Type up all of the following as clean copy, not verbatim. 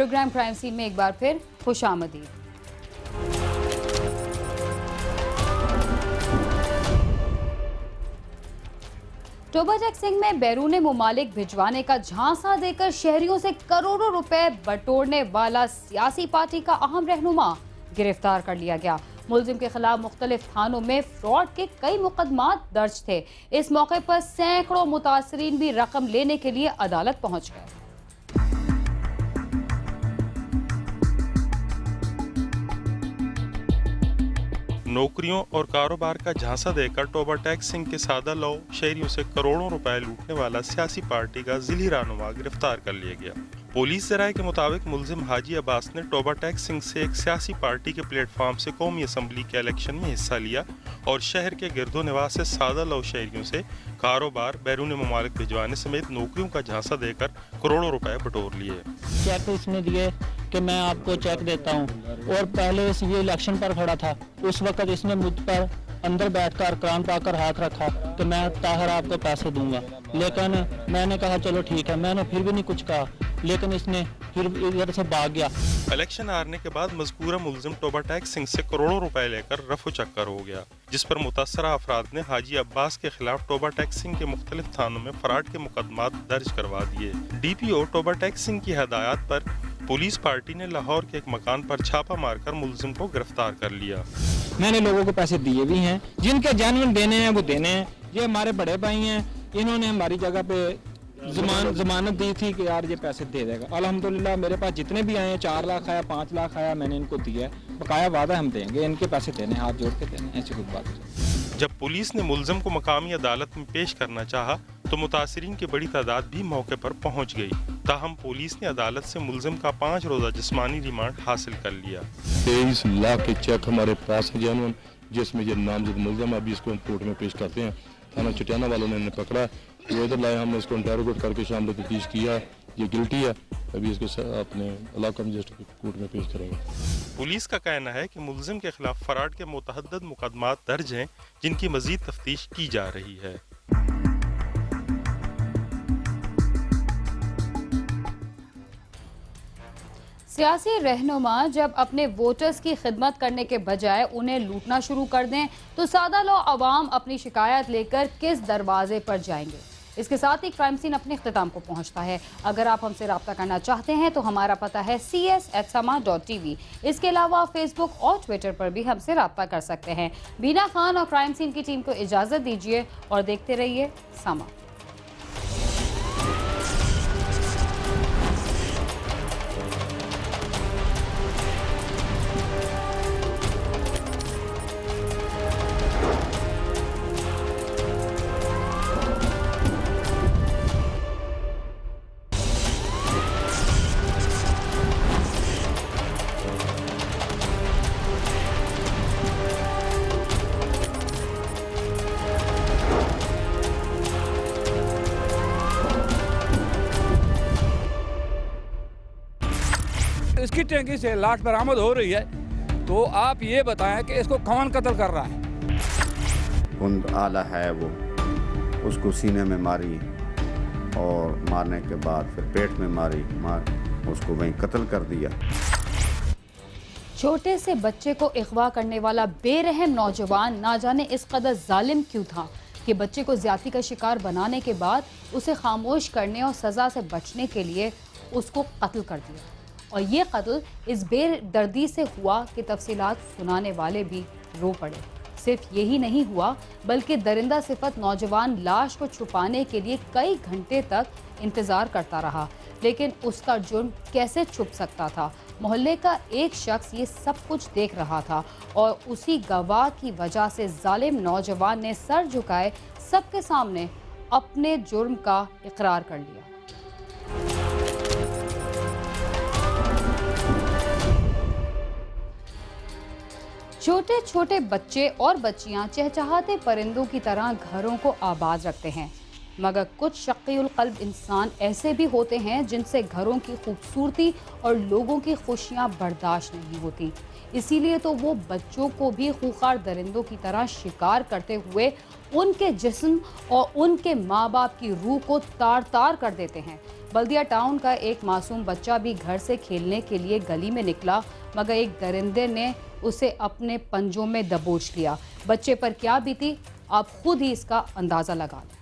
Programme crime scene में एक बार फिर खुशामदीद। टोबा टैक्सिंग में बैरून मुमालिक भिजवाने का झांसा देकर शहरियों से करोड़ों रुपए बटोरने वाला सियासी पार्टी का अहम रहनुमा गिरफ्तार कर लिया गया। मुलजिम के खिलाफ मुख्तलिफ थानों में फ्रॉड के कई मुकदमात दर्ज थे। इस मौके पर सैकड़ों मुतासरीन भी रकम लेने के लिए अदालत पहुंच गए। नौकरियों और कारोबार का झांसा देकर टोबा टैक्सिंग के सादा लो शहरियों से करोड़ों रुपए लूटने वाला सियासी पार्टी का जिली रहनुमा गिरफ्तार कर लिया गया। पुलिस जराये के मुताबिक मुलजिम हाजी अब्बास ने टोबा टैक्सिंग से एक सियासी पार्टी के प्लेटफॉर्म से कौमी असम्बली के इलेक्शन में हिस्सा लिया और शहर के गिरदो निवास से सादा लो शहरियों से कारोबार बैरून मुमालिक भिजवाने समेत नौकरियों का झांसा देकर करोड़ों रुपए बटोर लिए। चेक इसने दिए कि मैं आपको चेक देता हूं, और पहले ये इलेक्शन पर खड़ा था, उस वक्त इसने मुझ पर अंदर बैठकर कुरान पाकर हाथ रखा कि मैं ताहर आपको पैसे दूंगा, लेकिन मैंने कहा चलो ठीक है, मैंने फिर भी नहीं कुछ कहा, लेकिन इसने फिर इधर से भाग गया। इलेक्शन हारने के बाद मज़कूरा मुलजिम टोबा टैक्सिंग से करोड़ों रुपए लेकर रफू चक्कर हो गया, जिस पर मुतासरा अफराद ने हाजी अब्बास के खिलाफ टोबा टैक्सिंग के मुख्तलिफ थानों में फ्रॉड के मुकदमात दर्ज करवा दिए। DPO टोबा टैक्सिंग की हदायत पर पुलिस पार्टी ने लाहौर के एक मकान पर छापा मारकर मुलजिम को गिरफ्तार कर लिया। मैंने लोगों को पैसे दिए भी हैं, जिनके जेन्युइन देने हैं वो देने हैं। ये हमारे बड़े भाई हैं, इन्होंने हमारी जगह पे जमानत दी थी कि यार ये पैसे दे देगा। अल्हम्दुलिल्लाह मेरे पास जितने भी आए, 4 लाख आया, 5 लाख आया, मैंने इनको दिया है। बकाया वादा हम देंगे, इनके पैसे देने, हाथ जोड़ के देने, ऐसी कोई बात नहीं। जब पुलिस ने मुलजिम को मकामी अदालत में पेश करना चाहा तो मुतासरीन की बड़ी तादाद भी मौके पर पहुंच गई। ताहम पुलिस ने अदालत से मुलजिम का 5 रोज़ा जिस्मानी रिमांड हासिल कर लिया। 23 लाख के चेक हमारे पास है जेन्युइन, जिसमें ये नामजद मुलजिम, अभी इसको हम कोर्ट में पेश करते हैं। थाना चटियाना वालों ने पकड़ा, वो इधर लाए, हमने इसको इंटेरोगेट करके शाम को तफ्तीश किया, ये गिल्टी है, अभी इसको अपने इलाका मजिस्ट्रेट कोर्ट में पेश करेंगे। पुलिस का कहना है कि मुलजिम के खिलाफ फराड के मुतअद्दिद मुकदमात दर्ज हैं, जिनकी मजीद तफ्तीश की जा रही है। सियासी रहनुमा जब अपने वोटर्स की खिदमत करने के बजाय उन्हें लूटना शुरू कर दें तो सादा लो अवाम अपनी शिकायत लेकर किस दरवाजे पर जाएंगे। इसके साथ ही क्राइम सीन अपने इख्तिताम को पहुंचता है। अगर आप हमसे रब्ता करना चाहते हैं तो हमारा पता है cs@sama.tv। इसके अलावा फेसबुक और ट्विटर पर भी हमसे रब्ता कर सकते हैं। बीना खान और क्राइम सीन की टीम को इजाज़त दीजिए और देखते रहिए समा। इसकी टैंकी से लाश बरामद हो रही है, तो आप ये बताएं कि इसको कौन कत्ल कर रहा है। कुंद आला है वो, उसको सीने में मारी और मारने के बाद फिर पेट में मारी, उसको वहीं कत्ल कर दिया। छोटे से बच्चे को अगवा करने वाला बेरहम नौजवान ना जाने इस कदर जालिम क्यों था कि बच्चे को ज्यादती का शिकार बनाने के बाद उसे खामोश करने और सज़ा से बचने के लिए उसको कत्ल कर दिया। और ये कत्ल इस बेदर्दी से हुआ कि तफसीलात सुनाने वाले भी रो पड़े। सिर्फ यही नहीं हुआ बल्कि दरिंदा सिफत नौजवान लाश को छुपाने के लिए कई घंटे तक इंतज़ार करता रहा, लेकिन उसका जुर्म कैसे छुप सकता था। मोहल्ले का एक शख्स ये सब कुछ देख रहा था और उसी गवाह की वजह से जालिम नौजवान ने सर झुकाए सबके सामने अपने जुर्म का इकरार कर लिया। छोटे छोटे बच्चे और बच्चियां चहचहाते परिंदों की तरह घरों को आबाद रखते हैं। मगर कुछ शकीउल क़ल्ब इंसान ऐसे भी होते हैं जिनसे घरों की खूबसूरती और लोगों की खुशियां बर्दाश्त नहीं होती। इसीलिए तो वो बच्चों को भी खूंखार दरिंदों की तरह शिकार करते हुए उनके जिस्म और उनके माँ बाप की रूह को तार तार कर देते हैं। बल्दिया टाउन का एक मासूम बच्चा भी घर से खेलने के लिए गली में निकला, मगर एक दरिंदे ने उसे अपने पंजों में दबोच लिया। बच्चे पर क्या बीती, आप खुद ही इसका अंदाज़ा लगा लें।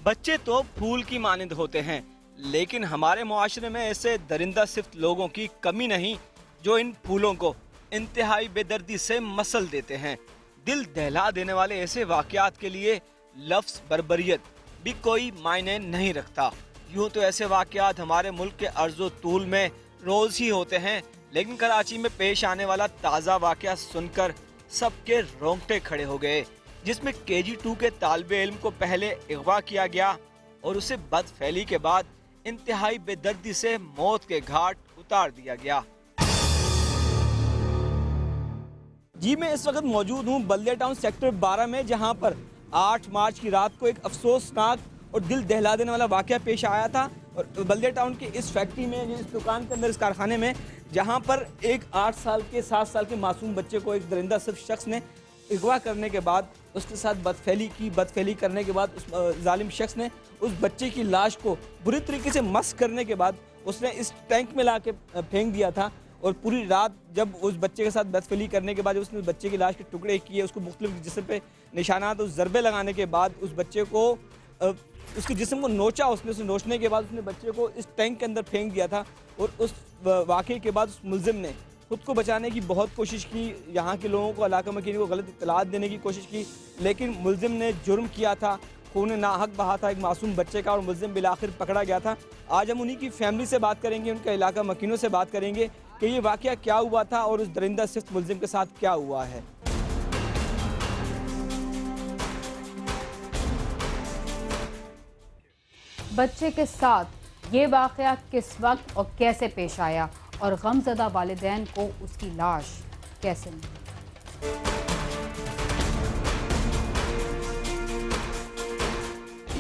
बच्चे तो फूल की मानिंद होते हैं, लेकिन हमारे मुआशरे में ऐसे दरिंदा सिफ्त लोगों की कमी नहीं जो इन फूलों को इंतहाई बेदर्दी से मसल देते हैं। दिल दहला देने वाले ऐसे वाकयात के लिए लफ्ज़ बर्बरियत भी कोई मायने नहीं रखता। यूँ तो ऐसे वाकयात हमारे मुल्क के अर्ज़ो तूल में रोज़ ही होते हैं, लेकिन कराची में पेश आने वाला ताज़ा वाकया सुनकर सबके रोंगटे खड़े हो गए, जिसमें KG2 के तालिबे इल्म को पहले अगवा किया गया और उसे बदफैली के बाद इंतहाई बेदर्दी से मौत के घाट उतार दिया गया। जी मैं इस वक्त मौजूद हूँ बल्दिया टाउन सेक्टर 12 में, जहाँ पर 8 मार्च की रात को एक अफसोसनाक और दिल दहला देने वाला वाकया पेश आया था। और बल्दिया टाउन के इस फैक्ट्री में, इस दुकान के अंदर, इस कारखाने में, जहाँ पर एक 8 साल के 7 साल के मासूम बच्चे को एक दरिंदा सिर्फ शख्स ने अगवा करने के बाद उसके साथ बदफैली करने के बाद उस जालिम शख्स ने उस बच्चे की लाश को बुरी तरीके से मस करने के बाद उसने इस टैंक में ला के फेंक दिया था। और पूरी रात जब उस बच्चे के साथ बदफैली करने के बाद उसने बच्चे की लाश के टुकड़े किए, उसको मुख्तलिफ जिस्म पे निशानात और ज़रबे लगाने के बाद उस बच्चे को उसके जिस्म को नोचा। उसने नोचने के बाद उसने बच्चे को इस टैंक के अंदर फेंक दिया था। और उस वाक़े के बाद उस मुल्ज़िम ने खुद को बचाने की बहुत कोशिश की, यहाँ के लोगों को, इलाका मकीनी को गलत इत्तलात देने की कोशिश की, लेकिन मुल्ज़िम ने जुर्म किया था, खून नाहक बहा था एक मासूम बच्चे का, और मुल्ज़िम बिलाखिर पकड़ा गया था। आज हम उन्हीं की फैमिली से बात करेंगे, उनके इलाका मकीनों से बात करेंगे कि ये वाक़या क्या हुआ था और उस दरिंदा सिफ्त मुल्ज़िम के साथ क्या हुआ है। बच्चे के साथ ये वाक़या किस वक्त और कैसे पेश आया और गमज़दा वालिदैन को उसकी लाश कैसे मिली?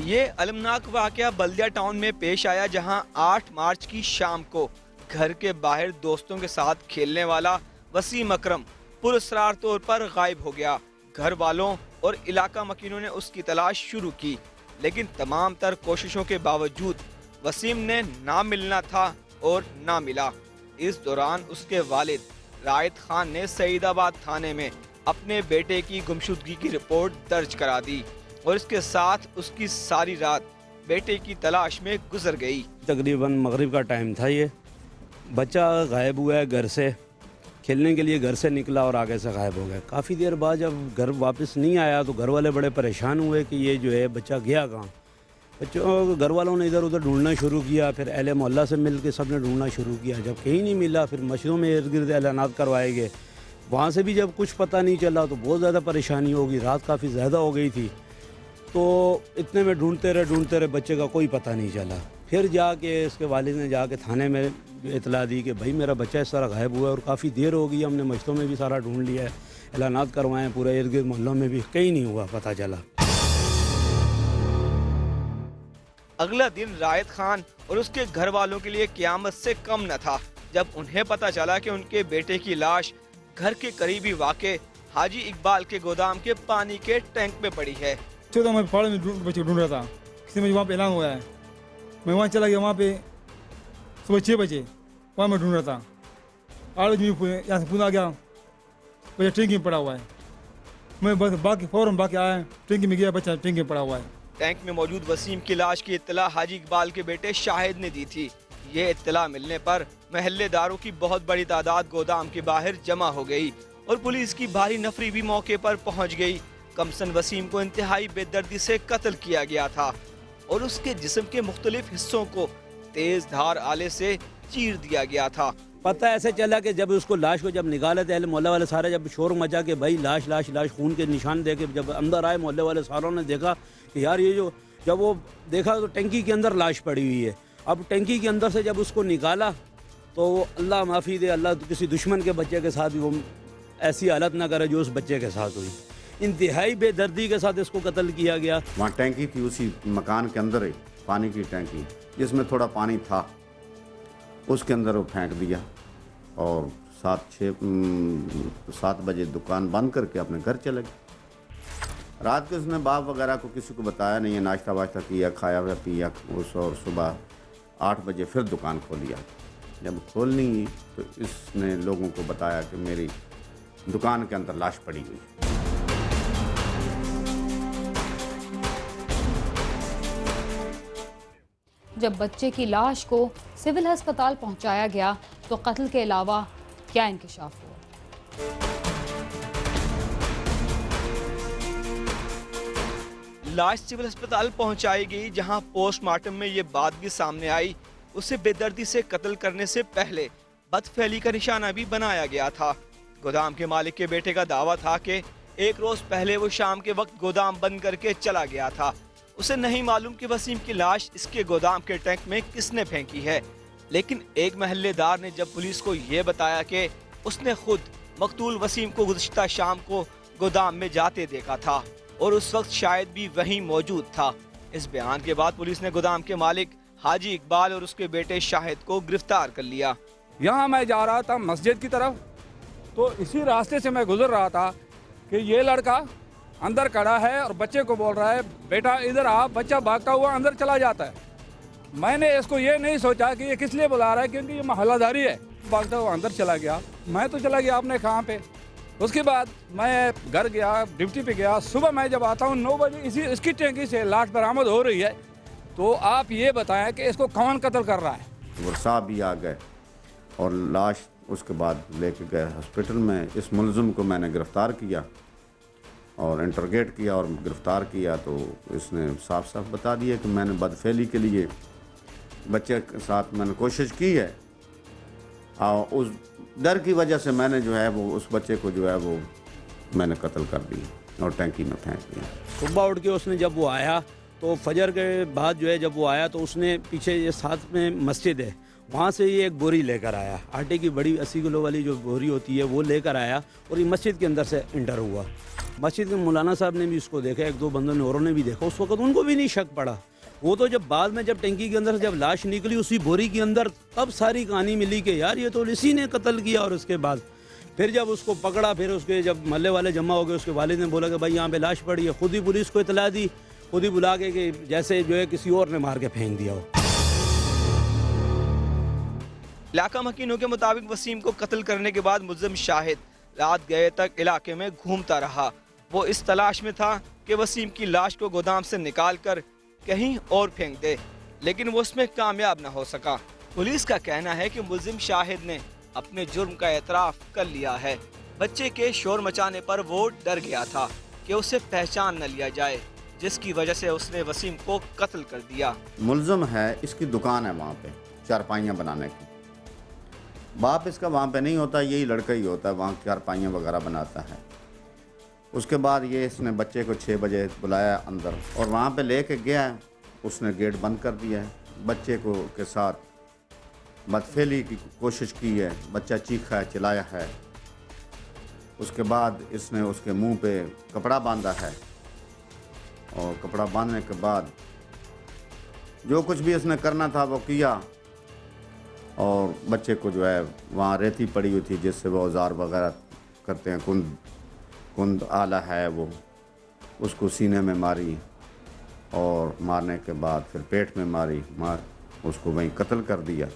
ये अलमनाक वाक़या बल्दिया टाउन में पेश आया, जहां 8 मार्च की शाम को घर के बाहर दोस्तों के साथ खेलने वाला वसीम अकरम पुरअसरार तौर पर गायब हो गया। घर वालों और इलाका मकीनों ने उसकी तलाश शुरू की, लेकिन तमाम तर कोशिशों के बावजूद वसीम ने ना मिलना था और ना मिला। इस दौरान उसके वालिद रायत खान ने सईदाबाद थाने में अपने बेटे की गुमशुदगी की रिपोर्ट दर्ज करा दी और इसके साथ उसकी सारी रात बेटे की तलाश में गुजर गई। तकरीबन मगरिब का टाइम था, ये बच्चा गायब हुआ है, घर से खेलने के लिए घर से निकला और आगे से गायब हो गया। काफ़ी देर बाद जब घर वापस नहीं आया तो घर वाले बड़े परेशान हुए कि ये जो है बच्चा गया कहाँ। बच्चों घर वालों ने इधर उधर ढूंढना शुरू किया, फिर अहले मोहल्ला से मिल के सब ने ढूंढना शुरू किया। जब कहीं नहीं मिला फिर मस्जिदों में इर्द गिर्द ऐलानात करवाए गए, वहाँ से भी जब कुछ पता नहीं चला तो बहुत ज़्यादा परेशानी होगी। रात काफ़ी ज़्यादा हो गई थी, तो इतने में ढूंढते रहे बच्चे का कोई पता नहीं चला। फिर जाके इसके वालिद ने जाके थाने में इतला दी कि भाई मेरा बच्चा इस तरह गायब हुआ है और काफ़ी देर हो गई, हमने मस्जिदों में भी सारा ढूंढ लिया है, ऐलानात करवाए हैं, पूरे इर्द गिर्द मोहल्लों में भी कहीं नहीं हुआ पता चला। अगला दिन रायत खान और उसके घर वालों के लिए क़यामत से कम न था जब उन्हें पता चला कि उनके बेटे की लाश घर के करीबी वाक़े हाजी इकबाल के गोदाम के पानी के टैंक में पड़ी है। तो मैं पहाड़ में बच्चे ढूंढ रहा था, किसी में वहाँ पे ऐलान हुआ है, मैं वहाँ चला गया। वहाँ पे सुबह 6 बजे वहाँ मैं ढूंढ रहा था। 8 बजे यहाँ से पुनः आ गया, बच्चा टैंकी में पड़ा हुआ है। मैं बस फ़ौरन बाकी आया, टैंकी में गया, बच्चा टैंकी में पड़ा हुआ है। टैंक में मौजूद वसीम की लाश की इत्तला हाजी इकबाल के बेटे शाहिद ने दी थी। ये इत्तला मिलने पर महल्लेदारों की बहुत बड़ी तादाद गोदाम के बाहर जमा हो गई और पुलिस की भारी नफरी भी मौके पर पहुंच गई। कमसन वसीम को इंतहाई बेदर्दी से कत्ल किया गया था और उसके जिस्म के मुख्तलिफ हिस्सों को तेज धार आले से चीर दिया गया था। पता ऐसे चला कि जब उसको लाश को जब निकाले थे, मोहल्ले वाले सारे जब शोर मचा के भाई लाश लाश लाश, खून के निशान देखे, जब अंदर आए मोहल्ले वाले सारों ने देखा कि यार ये जो, जब वो देखा तो टंकी के अंदर लाश पड़ी हुई है। अब टंकी के अंदर से जब उसको निकाला तो अल्लाह माफ़ी दे, अल्लाह किसी दुश्मन के बच्चे के साथ भी वो ऐसी हालत ना करे जो उस बच्चे के साथ हुई। इंतहाई बेदर्दी के साथ इसको कत्ल किया गया। वहाँ टैंकी थी, उसी मकान के अंदर ही पानी की टैंकी, जिसमें थोड़ा पानी था, उसके अंदर वो फेंक दिया और 7 बजे दुकान बंद करके अपने घर चले गए। रात को उसने बाप वगैरह को किसी को बताया नहीं है, नाश्ता वाश्ता किया, खाया हुआ पिया उस, और सुबह 8 बजे फिर दुकान खोलिया। जब खोलनी तो इसने लोगों को बताया कि मेरी दुकान के अंदर लाश पड़ी हुई। जब बच्चे की लाश को सिविल अस्पताल पहुंचाया गया तो कत्ल के अलावा क्या इंकशाफ हुआ? लाश सिविल अस्पताल पहुंचाई गई, जहां पोस्टमार्टम में ये बात भी सामने आई, उसे बेदर्दी से कत्ल करने से पहले बदफैली का निशाना भी बनाया गया था। गोदाम के मालिक के बेटे का दावा था कि एक रोज पहले वो शाम के वक्त गोदाम बंद करके चला गया था। उसे नहीं मालूम कि वसीम की लाश इसके गोदाम के टैंक में किसने फेंकी है, लेकिन एक महल्लेदार ने जब पुलिस को ये बताया कि उसने खुद मकतूल वसीम को गुज़िश्ता शाम को गोदाम में जाते देखा था और उस वक्त शायद भी वहीं मौजूद था। इस बयान के बाद पुलिस ने गोदाम के मालिक हाजी इकबाल और उसके बेटे शाहिद को गिरफ्तार कर लिया। यहाँ मैं जा रहा था मस्जिद की तरफ, तो इसी रास्ते से मैं गुजर रहा था कि ये लड़का अंदर खड़ा है और बच्चे को बोल रहा है, बेटा इधर आ। बच्चा भागता हुआ अंदर चला जाता है। मैंने इसको ये नहीं सोचा कि ये किस लिए बुला रहा है, क्योंकि ये मोहल्लादारी है। भागता हुआ अंदर चला गया। मैं तो चला गया अपने काम पे। उसके बाद मैं घर गया, ड्यूटी पे गया। सुबह मैं जब आता हूँ 9 बजे इसकी टैंकी से लाश बरामद हो रही है। तो आप ये बताएं कि इसको कौन कत्ल कर रहा है? वो साहब भी आ गए और लाश उसके बाद लेके गए हॉस्पिटल में। इस मुलज़िम को मैंने गिरफ़्तार किया और इंटरोगेट किया और गिरफ़्तार किया, तो इसने साफ साफ बता दिया कि मैंने बदफेली के लिए बच्चे के साथ मैंने कोशिश की है और उस डर की वजह से मैंने जो है वो उस बच्चे को जो है वो मैंने कत्ल कर दिया और टैंकी में फेंक दिया। सुबह उठ के उसने जब वो आया तो फजर के बाद जो है जब वो आया तो उसने पीछे ये साथ में मस्जिद है, वहाँ से ये एक बोरी लेकर आया, आटे की बड़ी 80 किलो वाली जो बोरी होती है वो लेकर आया और ये मस्जिद के अंदर से इंटर हुआ। मस्जिद के मौलाना साहब ने भी उसको देखा, 1-2 बंदों ने औरों ने भी देखा। उस वक्त उनको भी नहीं शक पड़ा। वो तो जब बाद में जब टंकी के अंदर से जब लाश निकली उसी बोरी के अंदर, तब सारी कहानी मिली कि यार ये तो इसी ने कत्ल किया। और उसके बाद फिर जब उसको पकड़ा, फिर उसके जब महल्ले वाले जमा हो गए, उसके वालिद ने बोला कि भाई यहाँ पे लाश पड़ी है। खुद ही पुलिस को इतला दी, खुद ही बुला के कि जैसे जो है किसी और ने मार के फेंक दिया हो। इलाका मकीनों के मुताबिक वसीम को कत्ल करने के बाद मुल्ज़िम शाहिद रात गए तक इलाके में घूमता रहा। वो इस तलाश में था कि वसीम की लाश को गोदाम से निकाल कर कहीं और फेंक दे, लेकिन वो उसमें कामयाब न हो सका। पुलिस का कहना है कि मुल्ज़िम शाहिद ने अपने जुर्म का एतराफ़ कर लिया है। बच्चे के शोर मचाने पर वो डर गया था कि उसे पहचान न लिया जाए, जिसकी वजह से उसने वसीम को कत्ल कर दिया। मुल्ज़िम है, इसकी दुकान है वहाँ पे चारपाइयाँ बनाने की। बाप इसका वहाँ पे नहीं होता, यही लड़का ही होता है, वहाँ चारपाइयाँ वगैरह बनाता है। उसके बाद ये इसने बच्चे को 6 बजे बुलाया अंदर और वहाँ पे लेके गया। उसने गेट बंद कर दिया है। बच्चे को के साथ बदफेली की कोशिश की है। बच्चा चीखा है, चिल्लाया है। उसके बाद इसने उसके मुंह पे कपड़ा बांधा है और कपड़ा बांधने के बाद जो कुछ भी इसने करना था वो किया और बच्चे को जो है वहाँ रेती पड़ी हुई थी जिससे वो औजार वगैरह करते हैं, कुंद आला है, वो उसको सीने में मारी और मारने के बाद फिर पेट में मारी, उसको वहीं कत्ल कर दिया।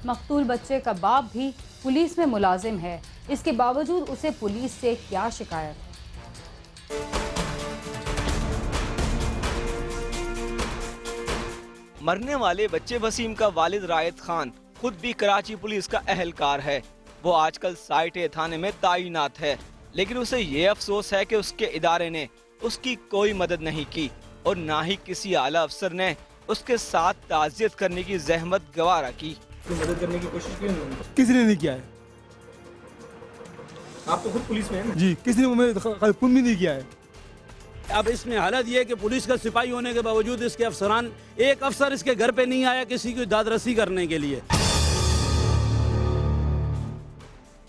मकतूल बच्चे का बाप भी पुलिस में मुलाजिम है, इसके बावजूद उसे पुलिस से क्या शिकायत? मरने वाले बच्चे वसीम का वालिद रायत खान खुद भी कराची पुलिस का अहलकार है। वो आजकल साइट थाने में तैनात है, लेकिन उसे ये अफसोस है कि उसके इदारे ने उसकी कोई मदद नहीं की और ना ही किसी आला अफसर ने उसके साथ ताज़ियत करने की जहमत गवारा की। मदद करने की कोशिश की किसी ने नहीं किया है। आप तो खुद पुलिस में हैं ना? जी, किसी ने फोन भी नहीं किया है। अब इसमें हालत ये है कि पुलिस का सिपाही होने के बावजूद इसके अफसरान, एक अफसर इसके घर पे नहीं आया किसी की दादरसी करने के लिए।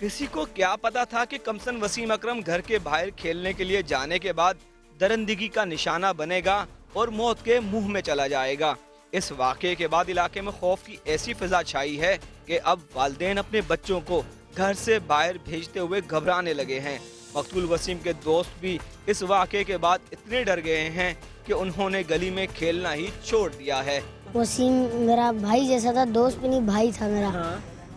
किसी को क्या पता था कि कमसन वसीम अकरम घर के बाहर खेलने के लिए जाने के बाद दरिंदगी का निशाना बनेगा और मौत के मुंह में चला जाएगा। इस वाक़े के बाद इलाके में खौफ की ऐसी फिजा छाई है कि अब वालिदैन अपने बच्चों को घर से बाहर भेजते हुए घबराने लगे हैं। मकतूल वसीम के दोस्त भी इस वाक़े के बाद इतने डर गए हैं कि उन्होंने गली में खेलना ही छोड़ दिया है। वसीम मेरा भाई जैसा था, दोस्त भी नहीं भाई था मेरा।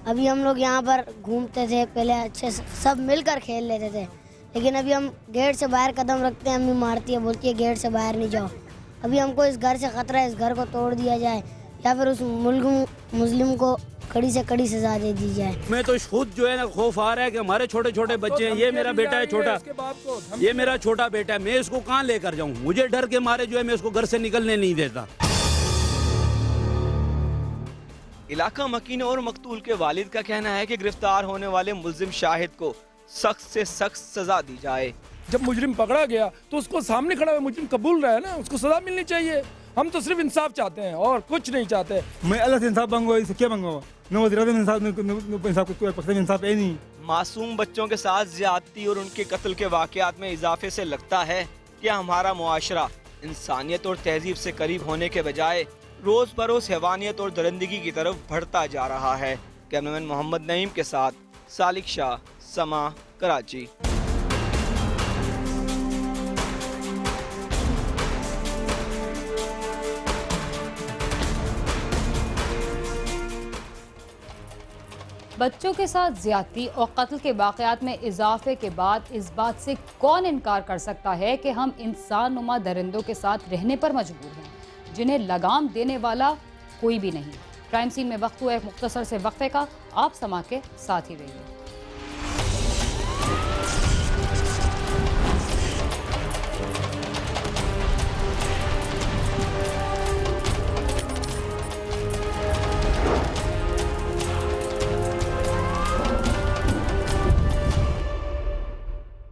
अभी हम लोग यहाँ पर घूमते थे, पहले अच्छे से सब मिलकर खेल लेते थे, लेकिन अभी हम गेट से बाहर कदम रखते हैं, अम्मी मारती है, बोलती है गेट से बाहर नहीं जाओ। अभी हमको इस घर से खतरा है, इस घर को तोड़ दिया जाए या फिर उस मुस्लिम को कड़ी से कड़ी सजा दे दी जाए। मैं तो खुद जो है ना खौफ आ रहा है कि हमारे छोटे छोटे बच्चे हैं। ये मेरा बेटा है छोटा, ये मेरा छोटा बेटा है, मैं इसको कहाँ लेकर जाऊँ? मुझे डर के मारे जो है मैं इसको घर से निकलने नहीं देता। इलाका मकीन और मकतूल के वालिद का कहना है कि गिरफ्तार होने वाले मुल्जिम शाहिद को सख्त से सख्त सजा दी जाए। जब मुजरिम पकड़ा गया तो उसको सामने खड़ा हुआ मुजरिम कबूल रहा है ना, उसको सजा मिलनी चाहिए। हम तो सिर्फ इंसाफ चाहते हैं और कुछ नहीं चाहते। मैं अल्लाह से इंसाफ मांगूंगा, इससे क्या मांगूंगा? न वज़ीर आज़म इंसाफ है नहीं। मासूम बच्चों के साथ ज्यादती और उनके कत्ल के वाकयात में इजाफे से लगता है कि हमारा मुआशरा इंसानियत और तहजीब से करीब होने के बजाय रोज बरोज हैवानियत और दरिंदगी की तरफ बढ़ता जा रहा है। कैमरामैन मोहम्मद नईम के साथ सालिक शाह, समा, कराची। बच्चों के साथ ज्यादती और कत्ल के वाक़यात में इजाफे के बाद इस बात से कौन इनकार कर सकता है कि हम इंसान नुमा दरिंदों के साथ रहने पर मजबूर हैं, जिन्हें लगाम देने वाला कोई भी नहीं। क्राइम सीन में वक्त हुआ एक मुख्तसर से वक्फे का, आप समा के साथ ही रहिए।